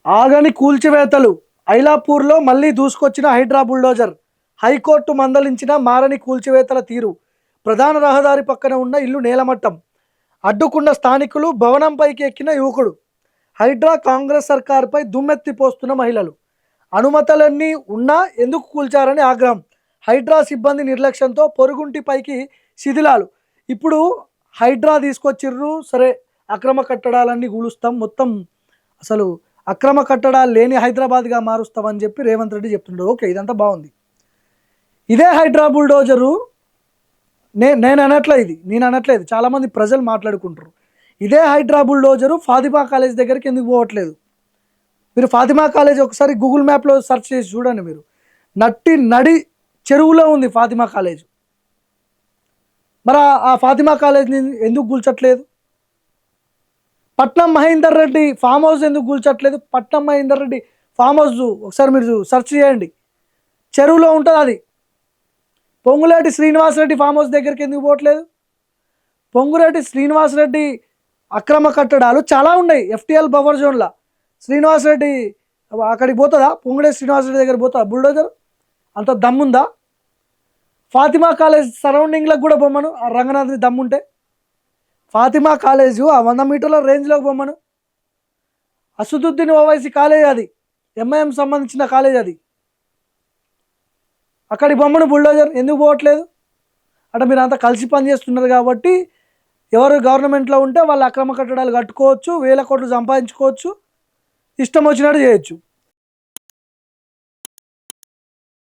ఆగని కూల్చివేతలు. ఐలాపూర్లో మళ్లీ దూసుకొచ్చిన హైడ్రా బుల్డోజర్. హైకోర్టు మందలించిన మారని కూల్చివేతల తీరు. ప్రధాన రహదారి పక్కన ఉన్న ఇల్లు నేలమట్టం. అడ్డుకున్న స్థానికులు, భవనంపైకి ఎక్కిన యువకుడు. హైడ్రా కాంగ్రెస్ సర్కారుపై దుమ్మెత్తిపోస్తున్న మహిళలు. అనుమతులన్నీ ఉన్నా ఎందుకు కూల్చారని ఆగ్రహం. హైడ్రా సిబ్బంది నిర్లక్ష్యంతో పొరుగుంటిపైకి శిథిలాలు. ఇప్పుడు హైడ్రా తీసుకొచ్చిర్రు, సరే అక్రమ కట్టడాలన్నీ కూలుస్తాం, మొత్తం అసలు అక్రమ కట్టడాలు లేని హైదరాబాద్గా మారుస్తామని చెప్పి రేవంత్ రెడ్డి చెప్తుండ్రు. ఓకే, ఇదంతా బాగుంది. ఇదే హైడ్రా బుల్డోజరు నేను అనట్లేదు, చాలామంది ప్రజలు మాట్లాడుకుంటారు. ఇదే హైడ్రా బుల్డోజరు ఫాతిమా కాలేజ్ దగ్గరికి ఎందుకు పోవట్లేదు? మీరు ఫాతిమా కాలేజ్ ఒకసారి గూగుల్ మ్యాప్లో సెర్చ్ చేసి చూడండి. మీరు నడి చెరువులో ఉంది ఫాతిమా కాలేజ్. మరి ఆ ఫాతిమా కాలేజ్ని ఎందుకు కూల్చట్లేదు? పట్నం మహేందర్ రెడ్డి ఫామ్ హౌస్ ఎందుకు కూల్చట్లేదు? పట్నం మహేందర్ రెడ్డి ఫామ్ హౌస్ ఒకసారి మీరు సెర్చ్ చేయండి, చెరువులో ఉంటుంది అది. పొంగులేటి శ్రీనివాసరెడ్డి ఫామ్ హౌస్ దగ్గరికి ఎందుకు పోవట్లేదు? పొంగులేటి శ్రీనివాసరెడ్డి అక్రమ కట్టడాలు చాలా ఉన్నాయి ఎఫ్టీఎల్ బఫర్ జోన్లో. శ్రీనివాసరెడ్డి అక్కడికి పోతుందా? పొంగులేటి శ్రీనివాసరెడ్డి దగ్గర పోతుందా బుల్డోజర్? అంత దమ్ముందా? ఫాతిమా కాలేజ్ సరౌండింగ్లకు కూడా బొమ్మను ఆ రంగనాథ్ని దమ్ముంటే. ఫాతిమా కాలేజు ఆ 100 మీటర్ల రేంజ్లోకి బొమ్మను. అసదుద్దీన్ ఓవైసీ కాలేజ్ అది, ఎంఐఎం సంబంధించిన కాలేజ్ అది. అక్కడి బొమ్మను బుల్డోజర్ ఎందుకు పోవట్లేదు? అంటే మీరు అంతా కలిసి పనిచేస్తున్నారు కాబట్టి ఎవరు గవర్నమెంట్లో ఉంటే వాళ్ళు అక్రమ కట్టడాలు కట్టుకోవచ్చు, వేల కోట్లు సంపాదించుకోవచ్చు, ఇష్టం వచ్చినట్టు చేయొచ్చు.